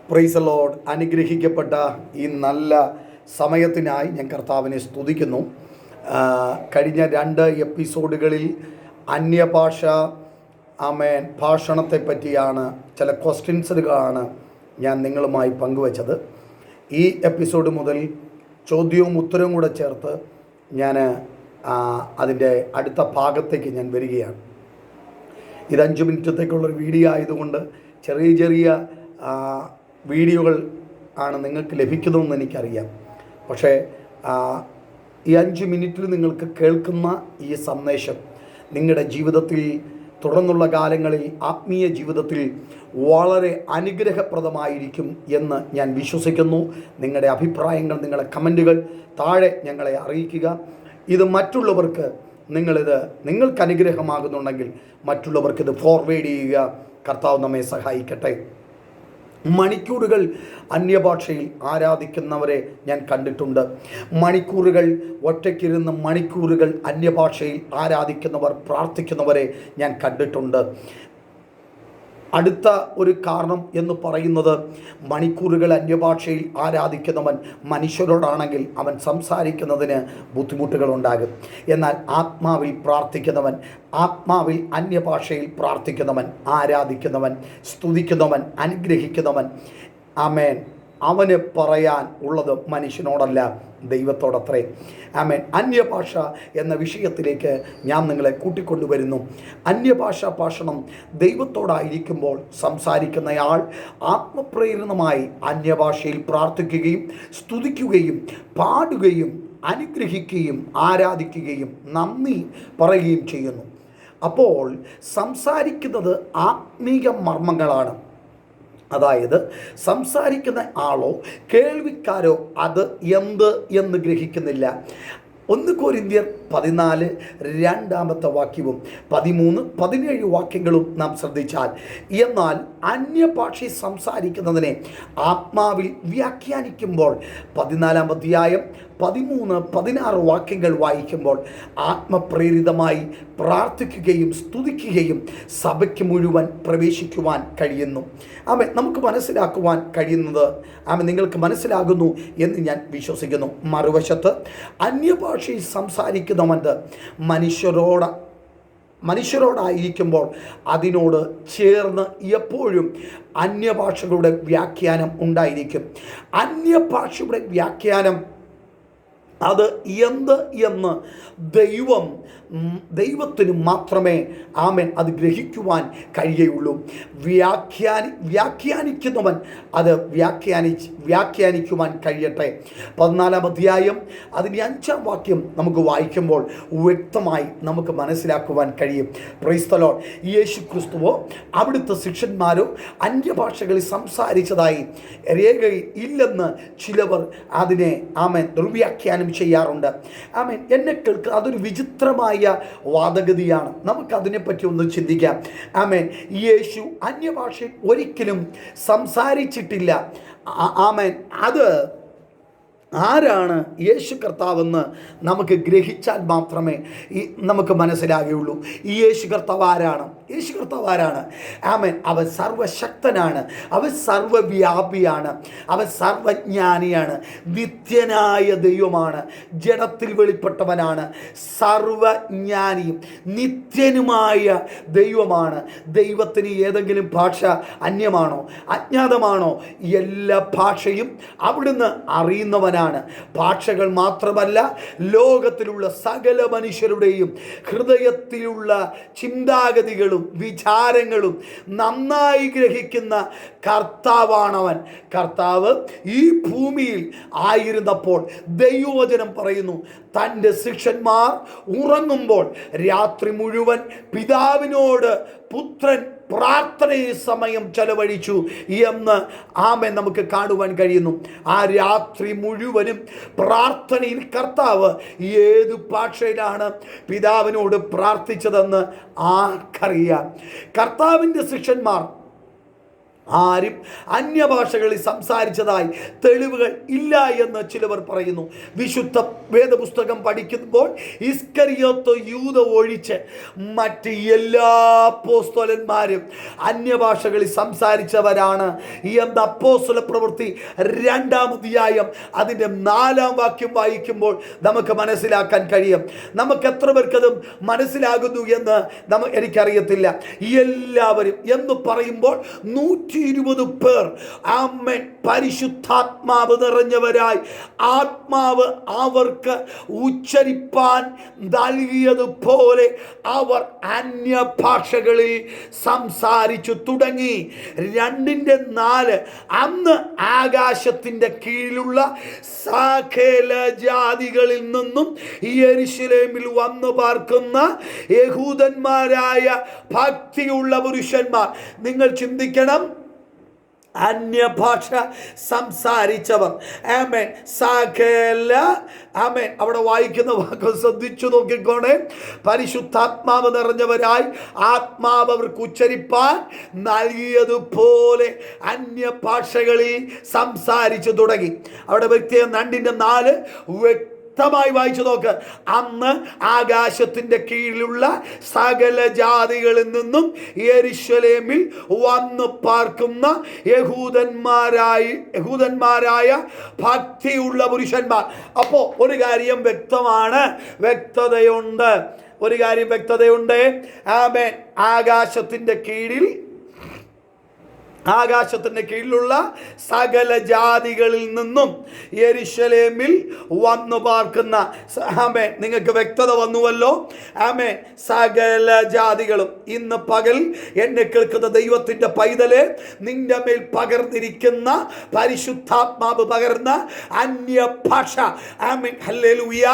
Price the Lord. അനുഗ്രഹിക്കപ്പെട്ട ഈ നല്ല സമയത്തിനായി ഞാൻ കർത്താവിനെ സ്തുതിക്കുന്നു. കഴിഞ്ഞ 2 എപ്പിസോഡുകളിൽ അന്യഭാഷ ഭാഷണത്തെ പറ്റിയാണ്, ചില ക്വസ്റ്റ്യൻസുകളാണ് ഞാൻ നിങ്ങളുമായി പങ്കുവച്ചത്. ഈ എപ്പിസോഡ് മുതൽ ചോദ്യവും ഉത്തരവും കൂടെ ചേർത്ത് ഞാൻ അതിൻ്റെ അടുത്ത ഭാഗത്തേക്ക് ഞാൻ വരികയാണ്. ഇത് 5 മിനിറ്റത്തേക്കുള്ളൊരു വീഡിയോ ആയതുകൊണ്ട് ചെറിയ വീഡിയോകൾ ആണ് നിങ്ങൾക്ക് ലഭിക്കുന്നതെന്ന് എനിക്കറിയാം. പക്ഷേ ഈ 5 മിനിറ്റിൽ നിങ്ങൾക്ക് കേൾക്കുന്ന ഈ സന്ദേശം നിങ്ങളുടെ ജീവിതത്തിൽ, തുടർന്നുള്ള കാലങ്ങളിൽ ആത്മീയ ജീവിതത്തിൽ വളരെ അനുഗ്രഹപ്രദമായിരിക്കും എന്ന് ഞാൻ വിശ്വസിക്കുന്നു. നിങ്ങളുടെ അഭിപ്രായങ്ങൾ, നിങ്ങളുടെ കമൻറ്റുകൾ താഴെ ഞങ്ങളെ അറിയിക്കുക. ഇത് മറ്റുള്ളവർക്ക്, നിങ്ങൾക്ക് അനുഗ്രഹമാകുന്നുണ്ടെങ്കിൽ മറ്റുള്ളവർക്കിത് ഫോർവേഡ് ചെയ്യുക. കർത്താവ് നമ്മെ സഹായിക്കട്ടെ. മണിക്കൂറുകൾ അന്യഭാഷയിൽ ആരാധിക്കുന്നവരെ ഞാൻ കണ്ടിട്ടുണ്ട്. ഒറ്റയ്ക്കിരുന്ന് മണിക്കൂറുകൾ അന്യഭാഷയിൽ ആരാധിക്കുന്നവർ, പ്രാർത്ഥിക്കുന്നവരെ ഞാൻ കണ്ടിട്ടുണ്ട്. അടുത്ത ഒരു കാരണം എന്ന് പറയുന്നത്, മണിക്കൂറുകൾ അന്യഭാഷയിൽ ആരാധിക്കുന്നവൻ മനുഷ്യരോടാണെങ്കിൽ അവൻ സംസാരിക്കുന്നതിന് ബുദ്ധിമുട്ടുകളുണ്ടാകും. എന്നാൽ ആത്മാവിൽ പ്രാർത്ഥിക്കുന്നവൻ, ആത്മാവിൽ അന്യഭാഷയിൽ പ്രാർത്ഥിക്കുന്നവൻ, ആരാധിക്കുന്നവൻ, സ്തുതിക്കുന്നവൻ, അനുഗ്രഹിക്കുന്നവൻ, ആമേൻ, അവന് പറയാൻ ഉള്ളത് മനുഷ്യനോടല്ല, ദൈവത്തോടത്രേ. ആമേൻ. അന്യഭാഷ എന്ന വിഷയത്തിലേക്ക് ഞാൻ നിങ്ങളെ കൂട്ടിക്കൊണ്ടുവരുന്നു. അന്യഭാഷാ ഭാഷണം ദൈവത്തോടായിരിക്കുമ്പോൾ സംസാരിക്കുന്നയാൾ ആത്മപ്രേരിതമായി അന്യഭാഷയിൽ പ്രാർത്ഥിക്കുകയും സ്തുതിക്കുകയും പാടുകയും അനുഗ്രഹിക്കുകയും ആരാധിക്കുകയും നന്ദി പറയുകയും ചെയ്യുന്നു. അപ്പോൾ സംസാരിക്കുന്നത് ആത്മീക മർമ്മങ്ങളാണ്. അതായത് സംസാരിക്കുന്ന ആളോ കേൾവിക്കാരോ അത് എന്ത് എന്ന് ഗ്രഹിക്കുന്നില്ല. 1 കൊരിന്ത്യർ 14 2 വാക്യവും 13, 17 വാക്യങ്ങളും നാം ശ്രദ്ധിച്ചാൽ, എന്നാൽ അന്യഭാഷ സംസാരിക്കുന്നതിനെ ആത്മാവിൽ വ്യാഖ്യാനിക്കുമ്പോൾ 14 അധ്യായം 13, 16 വാക്യങ്ങൾ വായിക്കുമ്പോൾ ആത്മപ്രേരിതമായി പ്രാർത്ഥിക്കുകയും സ്തുതിക്കുകയും സഭയ്ക്ക് മുഴുവൻ പ്രവേശിക്കുവാൻ കഴിയുന്നു. നമുക്ക് മനസ്സിലാക്കുവാൻ കഴിയുന്നത് നിങ്ങൾക്ക് മനസ്സിലാകുന്നു എന്ന് ഞാൻ വിശ്വസിക്കുന്നു. മറുവശത്ത് അന്യഭാഷയിൽ സംസാരിക്കുന്നവൻ മനുഷ്യരോടായിരിക്കുമ്പോൾ അതിനോട് ചേർന്ന് എപ്പോഴും അന്യഭാഷകളുടെ വ്യാഖ്യാനം ഉണ്ടായിരിക്കും. അന്യഭാഷയുടെ വ്യാഖ്യാനം അത് എന്ത് എന്ന് ദൈവത്തിന് മാത്രമേ അത് ഗ്രഹിക്കുവാൻ കഴിയുള്ളൂ. വ്യാഖ്യാനിക്കുന്നവൻ അത് വ്യാഖ്യാനിക്കുവാൻ കഴിയട്ടെ. 14 അധ്യായം അതിൻ്റെ 5 വാക്യം നമുക്ക് വായിക്കുമ്പോൾ വ്യക്തമായി നമുക്ക് മനസ്സിലാക്കുവാൻ കഴിയും. Praise the Lord. യേശു ക്രിസ്തുവോ അവിടുത്തെ ശിഷ്യന്മാരോ അന്യഭാഷകളിൽ സംസാരിച്ചതായി രേഖയിൽ ഇല്ലെന്ന് ചിലവർ അതിനെ ദുർവ്യാഖ്യാനം ചെയ്യാറുണ്ട്. എന്നെ കേൾക്ക്, അതൊരു വിചിത്രമായ വാദഗതിയാണ്. നമുക്കതിനെപ്പറ്റി ഒന്ന് ചിന്തിക്കാം. യേശു അന്യഭാഷയിൽ ഒരിക്കലും സംസാരിച്ചിട്ടില്ല. അത് ആരാണ് യേശു കർത്താവെന്ന് നമുക്ക് ഗ്രഹിച്ചാൽ മാത്രമേ നമുക്ക് മനസ്സിലാകുകയുള്ളൂ. ഈ യേശു കർത്താവ് ആരാണ്? അവൻ സർവശക്തനാണ്, അവൻ സർവവ്യാപിയാണ്, അവൻ സർവജ്ഞാനിയാണ്, നിത്യനായ ദൈവമാണ്, ജഡത്തിൽ വെളിപ്പെട്ടവനാണ്, സർവജ്ഞാനിയും നിത്യനുമായ ദൈവമാണ്. ദൈവത്തിന് ഏതെങ്കിലും ഭാഷ അന്യമാണോ, അജ്ഞാതമാണോ? എല്ലാ ഭാഷയും അവിടുന്ന് അറിയുന്നവനാണ്. ഭാഷകൾ മാത്രമല്ല, ലോകത്തിലുള്ള സകല മനുഷ്യരുടെയും ഹൃദയത്തിലുള്ള ചിന്താഗതികളും വിചാരങ്ങളും നന്നായി ഗ്രഹിക്കുന്ന കർത്താവാണവൻ. കർത്താവ് ഈ ഭൂമിയിൽ ആയിരുന്നപ്പോൾ ദൈവവചനം പറയുന്നു, തൻ്റെ ശിഷ്യന്മാർ ഉറങ്ങുമ്പോൾ രാത്രി മുഴുവൻ പിതാവിനോട് പുത്രൻ പ്രാർത്ഥനയിൽ സമയം ചെലവഴിച്ചു എന്ന് നമുക്ക് കാണുവാൻ കഴിയുന്നു. ആ രാത്രി മുഴുവനും പ്രാർത്ഥനയിൽ കർത്താവ് ഏത് ഭാഷയിലാണ് പിതാവിനോട് പ്രാർത്ഥിച്ചതെന്ന് ആർക്കറിയാം? കർത്താവിൻ്റെ ശിഷ്യന്മാർ ആരും അന്യഭാഷകളിൽ സംസാരിച്ചതായി തെളിവുകൾ ഇല്ല എന്ന് ചിലവർ പറയുന്നു. വിശുദ്ധ വേദപുസ്തകം പഠിക്കുമ്പോൾ ഇസ്കറിയോത്ത് യൂദ ഒഴിച്ച് മറ്റ് എല്ലാ അപ്പോസ്തലന്മാരും അന്യഭാഷകളിൽ സംസാരിച്ചവരാണ് എന്ന് അപ്പോസ്തല പ്രവൃത്തി 2-ാം അധ്യായം അതിൻ്റെ 4-ാം വാക്യം വായിക്കുമ്പോൾ നമുക്ക് മനസ്സിലാക്കാൻ കഴിയും. നമുക്ക് എത്ര പേർക്കതും മനസ്സിലാകുന്നു എന്ന് എനിക്കറിയത്തില്ല. എല്ലാവരും എന്ന് പറയുമ്പോൾ 120 പേർ ആമേൻ പരിശുദ്ധാത്മാവ് നിറഞ്ഞവരായി ആത്മാവ് അവർക്ക് ഉച്ചരിപ്പാൻ നൽകിയതുപോലെ അവർ അന്യഭാഷകളിൽ സംസാരിച്ചു തുടങ്ങി. 2-4 അന്ന് ആകാശത്തിൻ്റെ കീഴിലുള്ള സകല ജാതികളിൽ നിന്നും യെരൂശലേമിൽ വന്നു പാർക്കുന്ന യഹൂദന്മാരായ ഭക്തിയുള്ള പുരുഷന്മാർ. നിങ്ങൾ ചിന്തിക്കണം, അന്യഭാഷ സംസാരിച്ചവർ. ആമേൻ. സകല ആമേൻ. അവിടെ വായിക്കുന്ന വാക്ക് ശ്രദ്ധിച്ചു നോക്കിക്കോണേ. പരിശുദ്ധാത്മാവ് നിറഞ്ഞവരായി ആത്മാവ് അവർക്ക് ഉച്ചരിപ്പാൻ നൽകിയതുപോലെ അന്യഭാഷകളിൽ സംസാരിച്ചു തുടങ്ങി. അവിടെ വ്യക്തിയെ 2-4 വ്യക്തമായി വായിച്ചു നോക്ക്. അന്ന് ആകാശത്തിൻ്റെ കീഴിലുള്ള സകല ജാതികളിൽ നിന്നും യെരൂശലേമിൽ വന്നു പാർക്കുന്ന യഹൂദന്മാരായ ഭക്തിയുള്ള പുരുഷന്മാർ. അപ്പോൾ ഒരു കാര്യം വ്യക്തമാണ്, വ്യക്തതയുണ്ട്. ഒരു കാര്യം വ്യക്തതയുണ്ട്. ആമേൻ. ആകാശത്തിൻ്റെ കീഴിലുള്ള സകല ജാതികളിൽ നിന്നും യെരൂശലേമിൽ വന്നു പാർക്കുന്ന ആമേൻ. നിങ്ങൾക്ക് വ്യക്തത വന്നുവല്ലോ. ആമേൻ. സകല ജാതികളും. ഇന്ന് പകൽ എന്നെ കേൾക്കുന്ന ദൈവത്തിൻ്റെ പൈതലെ, നിന്റെ മേൽ പകർന്നിരിക്കുന്ന പരിശുദ്ധാത്മാവ് പകർന്ന അന്യഭാഷ, ആമേൻ, ഹല്ലേലൂയ,